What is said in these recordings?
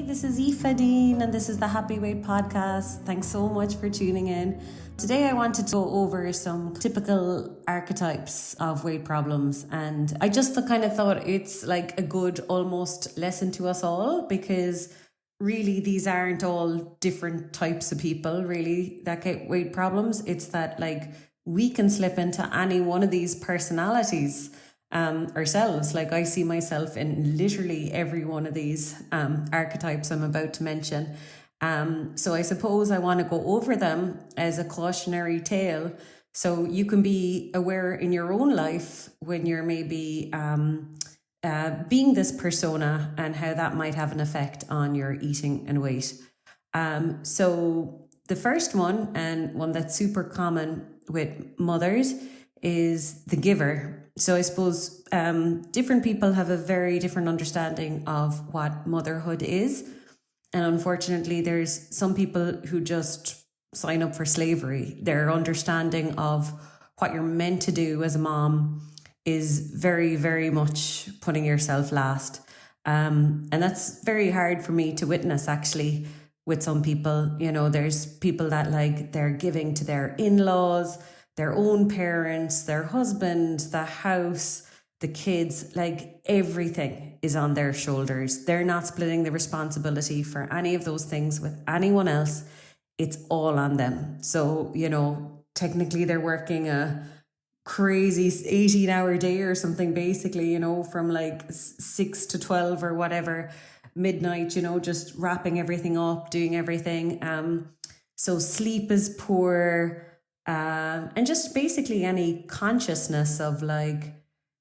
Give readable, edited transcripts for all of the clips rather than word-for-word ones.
This is Aoife and this is the Happy Weight Podcast. Thanks so much for tuning in. Today I wanted to go over some typical archetypes of weight problems, and I just kind of thought it's like a good almost lesson to us all, because really these aren't all different types of people really that get weight problems. It's that like we can slip into any one of these personalities ourselves. Like I see myself in literally every one of these archetypes I'm about to mention. So I suppose I want to go over them as a cautionary tale, so you can be aware in your own life when you're maybe being this persona, and how that might have an effect on your eating and weight. So the first one, and one that's super common with mothers, is the giver. So I suppose different people have a very different understanding of what motherhood is. And unfortunately, there's some people who just sign up for slavery. Their understanding of what you're meant to do as a mom is very, very much putting yourself last. And that's very hard for me to witness, actually, with some people. You know, there's people that like they're giving to their in-laws, their own parents, their husband, the house, the kids, like everything is on their shoulders. They're not splitting the responsibility for any of those things with anyone else. It's all on them. So, you know, technically they're working a crazy 18-hour day or something, basically, you know, from like 6 to 12 or whatever, midnight, you know, just wrapping everything up, doing everything. So sleep is poor. And just basically any consciousness of like,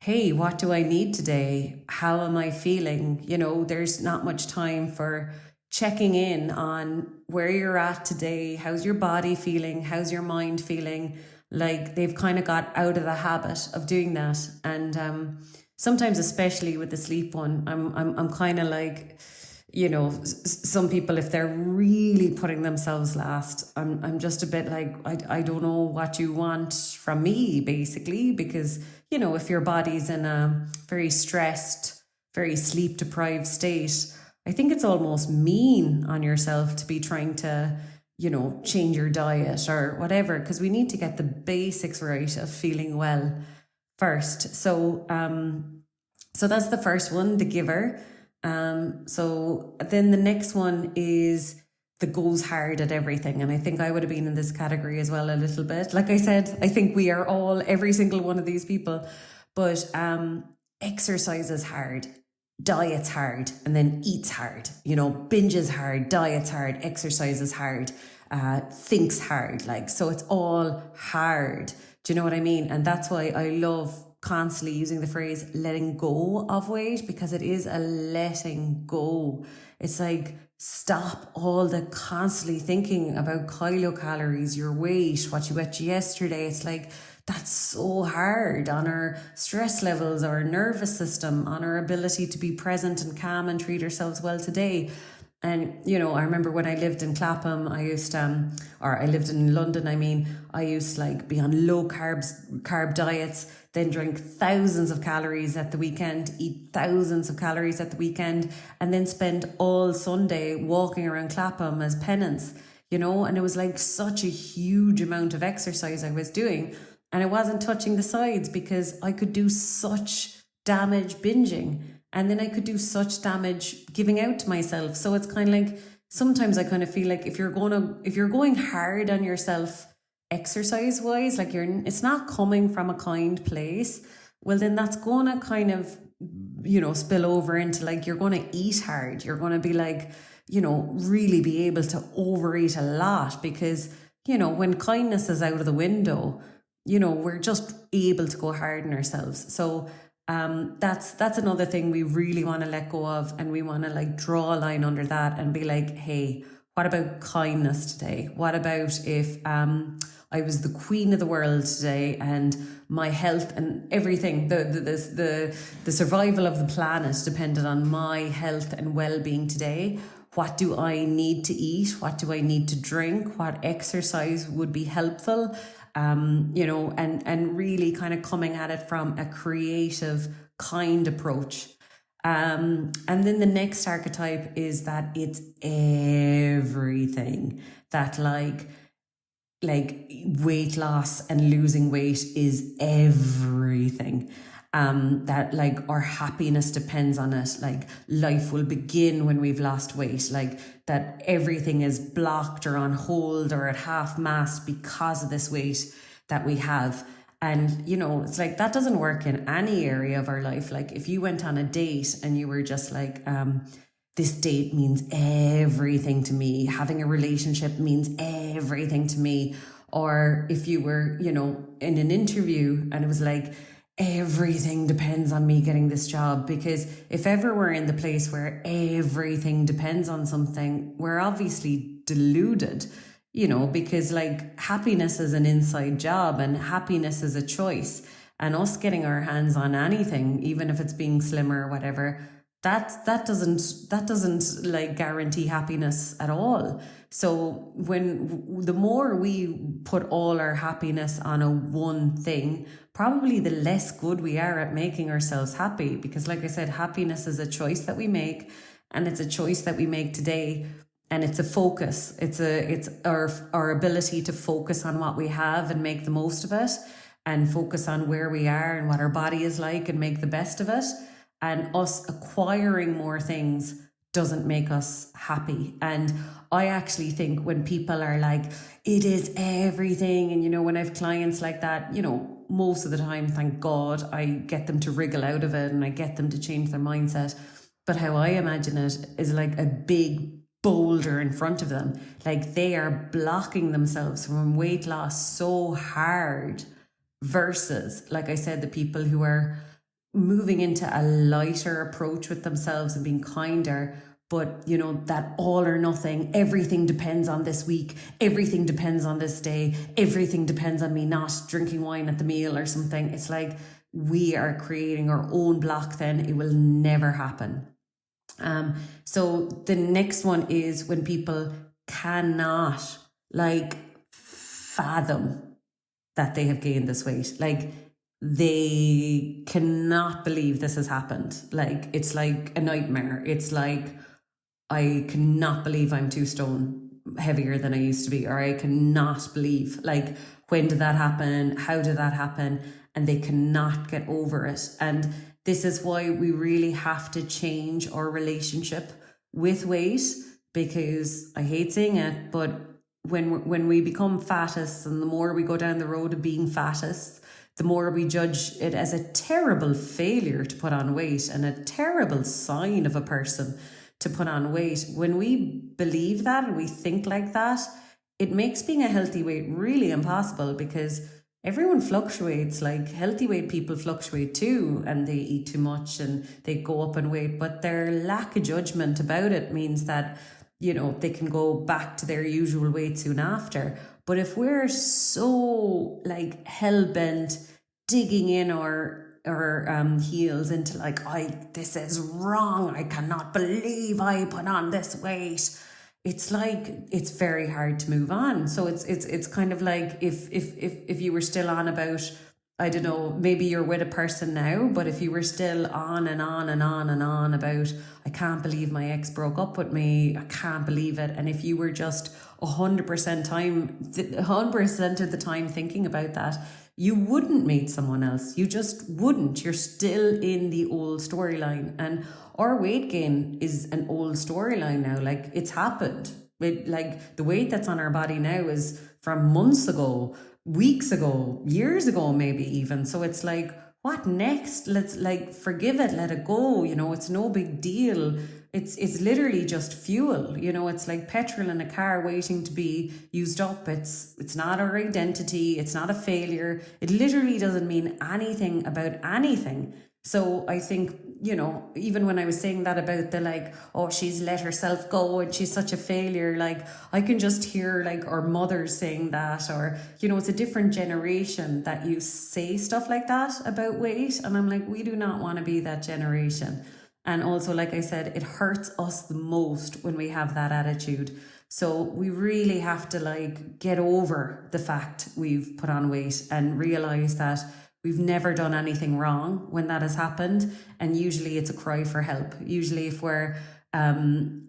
hey, what do I need today? How am I feeling? You know, there's not much time for checking in on where you're at today. How's your body feeling? How's your mind feeling? Like they've kind of got out of the habit of doing that. And sometimes, especially with the sleep one, I'm kind of like, you know, some people, if they're really putting themselves last, I'm just a bit like, I don't know what you want from me, basically, because, you know, if your body's in a very stressed, very sleep deprived state, I think it's almost mean on yourself to be trying to, you know, change your diet or whatever, because we need to get the basics right of feeling well first. So that's the first one, the giver. So then the next one is the goes hard at everything. And I think I would have been in this category as well a little bit. Like I said, I think we are all, every single one of these people, but exercise is hard, diets hard, and then eats hard, you know, binges hard, diets hard, exercises hard, thinks hard. Like, so it's all hard. Do you know what I mean? And that's why I love constantly using the phrase letting go of weight, because it is a letting go. It's like, stop all the constantly thinking about kilocalories, your weight, what you ate yesterday. It's like, that's so hard on our stress levels, our nervous system, on our ability to be present and calm and treat ourselves well today. And, you know, I remember when I lived in Clapham, I lived in London, I used to like be on low carb diets, then drink thousands of calories at the weekend, eat thousands of calories at the weekend, and then spend all Sunday walking around Clapham as penance, you know, and it was like such a huge amount of exercise I was doing. And I wasn't touching the sides because I could do such damage binging. And then I could do such damage giving out to myself. So it's kind of like, sometimes I kind of feel like if you're going hard on yourself exercise wise, like it's not coming from a kind place, well then that's going to kind of, you know, spill over into like, you're going to eat hard. You're going to be like, you know, really be able to overeat a lot, because, you know, when kindness is out of the window, you know, we're just able to go hard on ourselves. So that's another thing we really want to let go of, and we want to like draw a line under that and be like, hey, what about kindness today? What about if I was the queen of the world today and my health and everything, the survival of the planet depended on my health and well-being today? What do I need to eat? What do I need to drink? What exercise would be helpful? You know, and really kind of coming at it from a creative, kind approach. And then the next archetype is that it's everything, that like weight loss and losing weight is everything. That like our happiness depends on it. Like life will begin when we've lost weight. Like that everything is blocked or on hold or at half mast because of this weight that we have. And, you know, it's like that doesn't work in any area of our life. Like if you went on a date and you were just like, this date means everything to me. Having a relationship means everything to me. Or if you were, you know, in an interview and it was like, everything depends on me getting this job. Because if ever we're in the place where everything depends on something, we're obviously deluded, you know, because like happiness is an inside job and happiness is a choice. And us getting our hands on anything, even if it's being slimmer or whatever, that doesn't like guarantee happiness at all. So when the more we put all our happiness on a one thing, probably the less good we are at making ourselves happy. Because like I said, happiness is a choice that we make, and it's a choice that we make today. And it's a focus. It's our ability to focus on what we have and make the most of it, and focus on where we are and what our body is like and make the best of it. And us acquiring more things doesn't make us happy. And I actually think when people are like, it is everything, and you know, when I have clients like that, you know, most of the time, thank God, I get them to wriggle out of it and I get them to change their mindset. But how I imagine it is like a big boulder in front of them. Like they are blocking themselves from weight loss so hard, versus, like I said, the people who are moving into a lighter approach with themselves and being kinder. But you know, that all or nothing, everything depends on this week, everything depends on this day, everything depends on me not drinking wine at the meal or something. It's like we are creating our own block. Then it will never happen. So the next one is when people cannot like fathom that they have gained this weight. Like they cannot believe this has happened. Like it's like a nightmare. It's like, I cannot believe I'm 2 stone heavier than I used to be, or I cannot believe, like, when did that happen? How did that happen? And they cannot get over it. And this is why we really have to change our relationship with weight, because I hate saying it, but when we become fattest, and the more we go down the road of being fattest, the more we judge it as a terrible failure to put on weight and a terrible sign of a person to put on weight. When we believe that and we think like that, it makes being a healthy weight really impossible, because everyone fluctuates. Like healthy weight people fluctuate too, and they eat too much and they go up in weight, but their lack of judgment about it means that, you know, they can go back to their usual weight soon after. But if we're so like hell-bent digging in our heels into like, this is wrong, I cannot believe I put on this weight, it's like it's very hard to move on. So it's kind of like if you were still on about, I don't know, maybe you're with a person now, but if you were still on and on and on and on about, I can't believe my ex broke up with me, I can't believe it, and if you were just 100% of the time thinking about that, you wouldn't meet someone else. You just wouldn't. You're still in the old storyline. And our weight gain is an old storyline now. Like it's happened. Like the weight that's on our body now is from months ago, weeks ago, years ago, maybe even. So it's like, what next? Let's like forgive it, let it go. You know, it's no big deal. It's literally just fuel. You know, it's like petrol in a car waiting to be used up. It's not our identity. It's not a failure. It literally doesn't mean anything about anything. So I think, you know, even when I was saying that about the like, oh, she's let herself go and she's such a failure, like I can just hear like our mothers saying that, or, you know, it's a different generation that you say stuff like that about weight. And I'm like, we do not want to be that generation. And also, like I said, it hurts us the most when we have that attitude. So we really have to like get over the fact we've put on weight and realize that we've never done anything wrong when that has happened. And usually it's a cry for help. Usually if we're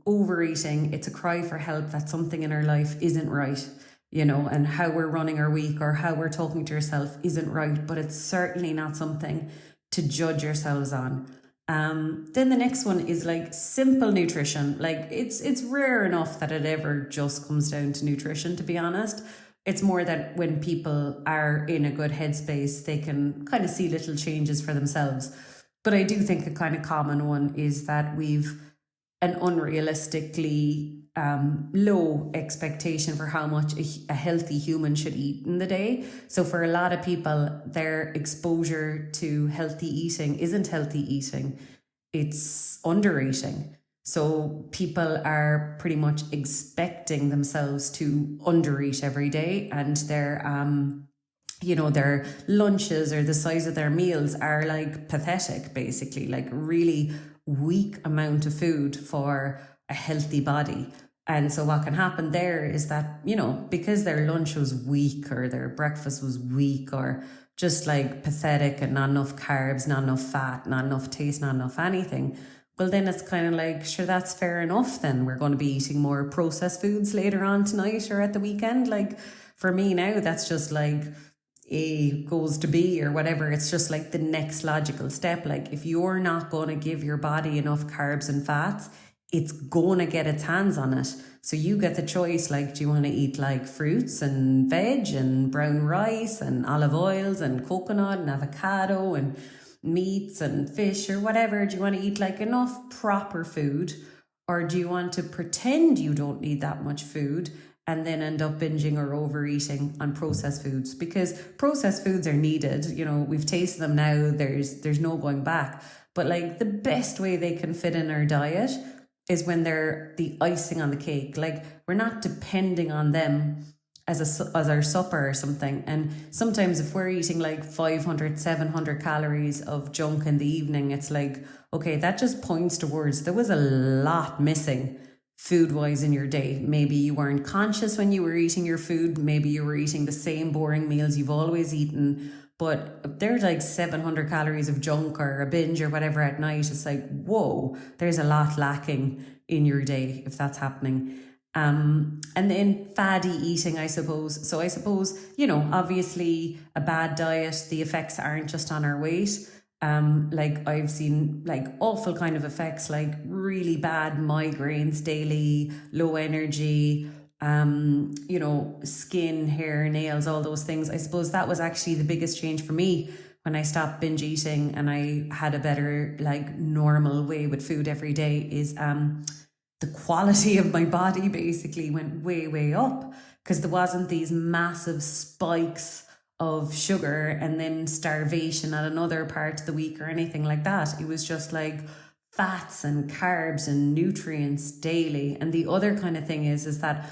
overeating, it's a cry for help that something in our life isn't right, and how we're running our week or how we're talking to yourself isn't right, but it's certainly not something to judge yourselves on. Then the next one is like simple nutrition. Like it's rare enough that it ever just comes down to nutrition, to be honest. It's more that when people are in a good headspace, they can kind of see little changes for themselves. But I do think a kind of common one is that we've an unrealistically low expectation for how much a healthy human should eat in the day. So for a lot of people, their exposure to healthy eating isn't healthy eating, it's under-eating. So people are pretty much expecting themselves to under-eat every day, and their lunches or the size of their meals are like pathetic, basically, like really weak amount of food for a healthy body. And so what can happen there is that, because their lunch was weak or their breakfast was weak or just like pathetic and not enough carbs, not enough fat, not enough taste, not enough anything, well, then it's kind of like, sure, that's fair enough. Then we're going to be eating more processed foods later on tonight or at the weekend. Like for me now, that's just like A goes to B or whatever. It's just like the next logical step. Like if you're not going to give your body enough carbs and fats, it's going to get its hands on it. So you get the choice, like, do you want to eat like fruits and veg and brown rice and olive oils and coconut and avocado and meats and fish or whatever? Do you want to eat like enough proper food, or do you want to pretend you don't need that much food and then end up binging or overeating on processed foods? Because processed foods are needed. We've tasted them now. There's no going back. But like the best way they can fit in our diet is when they're the icing on the cake. Like we're not depending on them as our supper or something. And sometimes if we're eating like 500, 700 calories of junk in the evening, it's like, okay, that just points towards there was a lot missing food-wise in your day. Maybe you weren't conscious when you were eating your food. Maybe you were eating the same boring meals you've always eaten. But if there's like 700 calories of junk or a binge or whatever at night, it's like, whoa, there's a lot lacking in your day if that's happening. And then faddy eating, I suppose. So I suppose, obviously a bad diet, the effects aren't just on our weight. Like I've seen like awful kind of effects, like really bad migraines daily, low energy, skin, hair, nails, all those things. I suppose that was actually the biggest change for me when I stopped binge eating and I had a better like normal way with food every day, is the quality of my body basically went way, way up, because there wasn't these massive spikes of sugar and then starvation at another part of the week or anything like that. It was just like fats and carbs and nutrients daily. And the other kind of thing is that,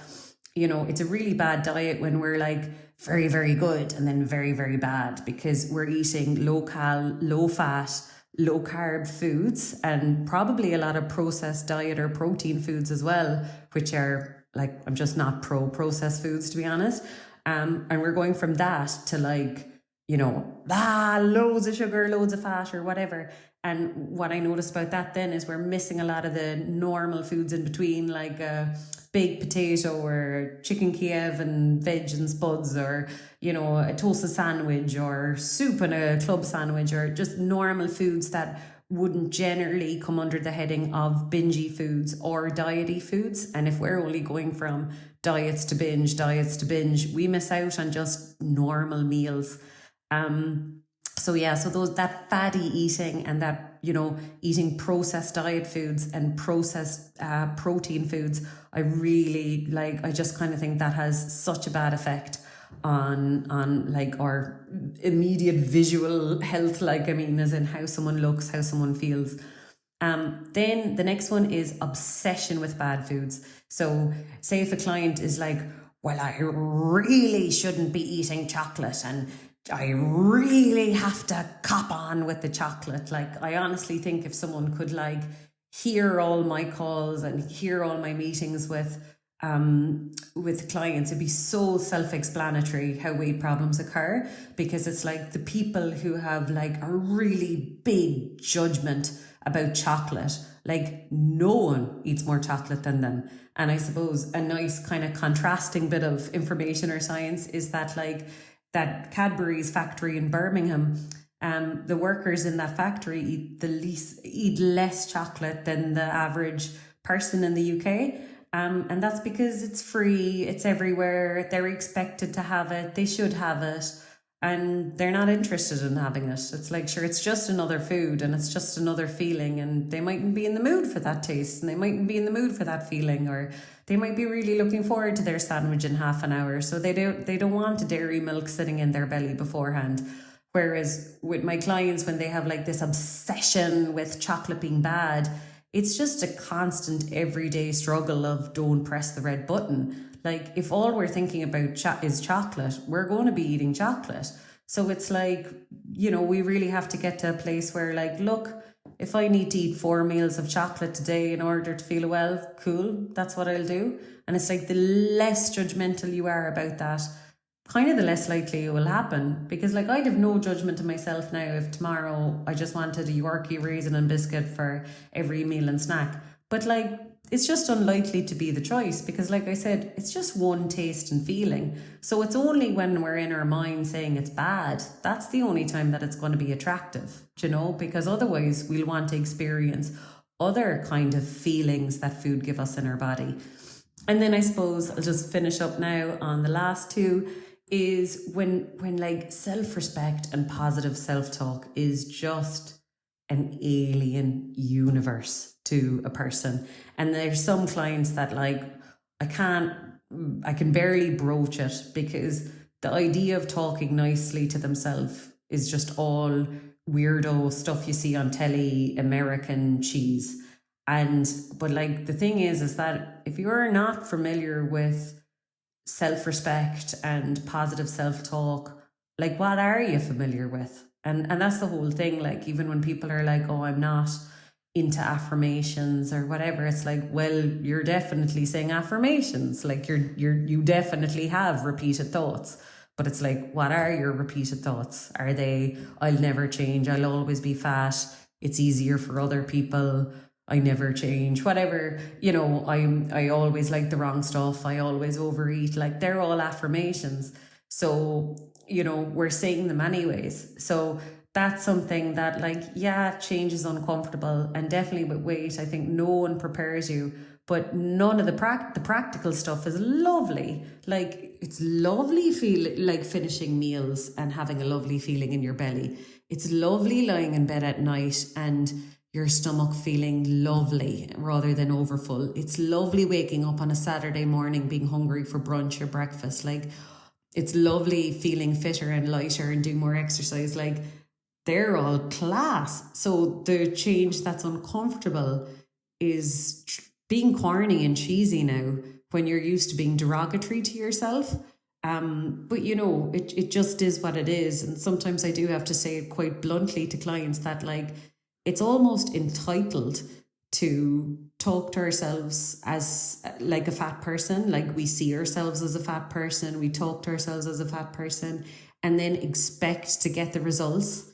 it's a really bad diet when we're like very, very good and then very, very bad, because we're eating low cal, low fat, low carb foods, and probably a lot of processed diet or protein foods as well, which are like, I'm just not pro processed foods, to be honest. And we're going from that to like, loads of sugar, loads of fat or whatever. And what I noticed about that then is we're missing a lot of the normal foods in between, like a baked potato or chicken Kiev and veg and spuds, or, a toasted sandwich or soup and a club sandwich, or just normal foods that wouldn't generally come under the heading of bingy foods or diety foods. And if we're only going from diets to binge, we miss out on just normal meals. So that fatty eating and that, eating processed diet foods and processed protein foods, I just kind of think that has such a bad effect on like our immediate visual health, as in how someone looks, how someone feels. Then the next one is obsession with bad foods. So say if a client is like, well, I really shouldn't be eating chocolate and I really have to cop on with the chocolate. Like, I honestly think if someone could like hear all my calls and hear all my meetings with with clients, it'd be so self-explanatory how weight problems occur, because it's like the people who have like a really big judgment about chocolate, like no one eats more chocolate than them. And I suppose a nice kind of contrasting bit of information or science is that like that Cadbury's factory in Birmingham, the workers in that factory eat less chocolate than the average person in the UK. And that's because it's free, it's everywhere, they're expected to have it, they should have it, and they're not interested in having it. It's like, sure, it's just another food and it's just another feeling, and they mightn't be in the mood for that taste, and they mightn't be in the mood for that feeling, or they might be really looking forward to their sandwich in half an hour, so they don't want a dairy milk sitting in their belly beforehand. Whereas with my clients, when they have like this obsession with chocolate being bad, it's just a constant everyday struggle of don't press the red button. Like if all we're thinking about is chocolate, we're going to be eating chocolate. So it's like, we really have to get to a place where like, look, if I need to eat 4 meals of chocolate today in order to feel well, cool, that's what I'll do. And it's like the less judgmental you are about that, kind of the less likely it will happen. Because like I'd have no judgment of myself now if tomorrow I just wanted a Yorkie raisin and biscuit for every meal and snack. But like it's just unlikely to be the choice, because like I said, it's just one taste and feeling. So it's only when we're in our mind saying it's bad, that's the only time that it's going to be attractive, because otherwise we'll want to experience other kind of feelings that food give us in our body. And then I suppose I'll just finish up now on the last two, is when like self-respect and positive self-talk is just an alien universe to a person. And there's some clients that like I can barely broach it, because the idea of talking nicely to themselves is just all weirdo stuff you see on telly, American cheese. But like the thing is that if you're not familiar with self-respect and positive self-talk, like what are you familiar with? And that's the whole thing. Like even when people are like, oh, I'm not into affirmations or whatever, it's like, well, you're definitely saying affirmations, like you definitely have repeated thoughts. But it's like, what are your repeated thoughts? Are they, I'll never change, I'll always be fat, it's easier for other people, I never change, whatever, I always like the wrong stuff, I always overeat, like they're all affirmations. So, we're saying them anyways. So that's something that like, yeah, change is uncomfortable, and definitely with weight, I think no one prepares you, but none of the practical stuff is lovely. Like it's lovely like finishing meals and having a lovely feeling in your belly. It's lovely lying in bed at night and your stomach feeling lovely rather than overfull. It's lovely waking up on a Saturday morning being hungry for brunch or breakfast. Like it's lovely feeling fitter and lighter and doing more exercise. Like they're all class. So the change that's uncomfortable is being corny and cheesy now when you're used to being derogatory to yourself. But it just is what it is. And sometimes I do have to say it quite bluntly to clients that like, it's almost entitled to talk to ourselves as like a fat person. Like we see ourselves as a fat person, we talk to ourselves as a fat person, and then expect to get the results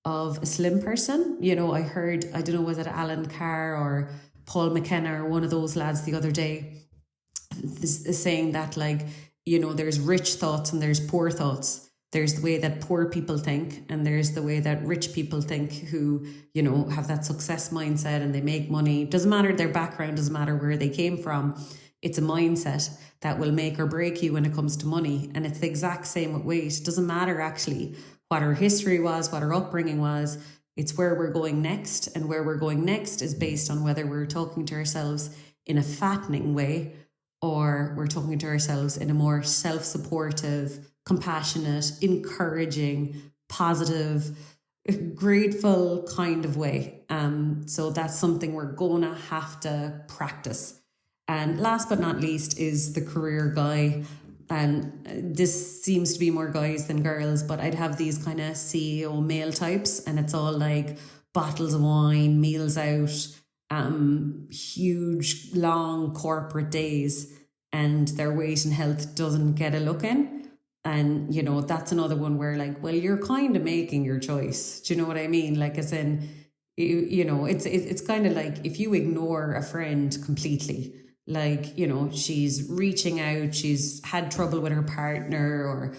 of a slim person. I heard, I don't know, was it Alan Carr or Paul McKenna or one of those lads the other day saying that like, there's rich thoughts and there's poor thoughts. There's the way that poor people think, and there's the way that rich people think who, have that success mindset and they make money. Doesn't matter their background, doesn't matter where they came from. It's a mindset that will make or break you when it comes to money. And it's the exact same with weight. It doesn't matter actually what our history was, what our upbringing was. It's where we're going next. And where we're going next is based on whether we're talking to ourselves in a fattening way or we're talking to ourselves in a more self-supportive, compassionate, encouraging, positive, grateful kind of way. So that's something we're gonna have to practice. And last but not least is the career guy. And this seems to be more guys than girls, but I'd have these kind of CEO male types, and it's all like bottles of wine, meals out, huge long corporate days. and their weight and health doesn't get a look in. And, you know, that's another one where like, well, you're kind of making your choice. Do you know what I mean? Like, as in, you know, it's kind of like if you ignore a friend completely, like, you know, she's reaching out, she's had trouble with her partner, or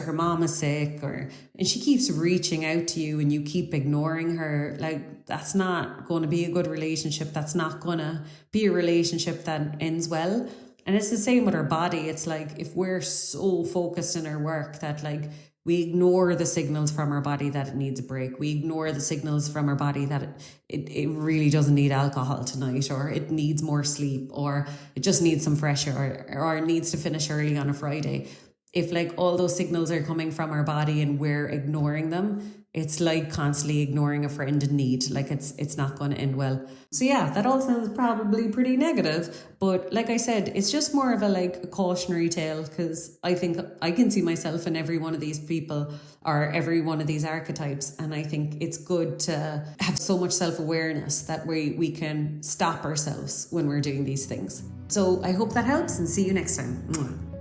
her mom is sick, and she keeps reaching out to you and you keep ignoring her, like, that's not going to be a good relationship. That's not going to be a relationship that ends well. And it's the same with our body. It's like if we're so focused in our work that like we ignore the signals from our body that it needs a break. We ignore the signals from our body that it really doesn't need alcohol tonight, or it needs more sleep, or it just needs some fresh air, or it needs to finish early on a Friday. If like all those signals are coming from our body and we're ignoring them, it's like constantly ignoring a friend in need. Like it's not going to end well. So yeah, that all sounds probably pretty negative. But like I said, it's just more of a cautionary tale, because I think I can see myself in every one of these people or every one of these archetypes. And I think it's good to have so much self-awareness that we can stop ourselves when we're doing these things. So I hope that helps, and see you next time.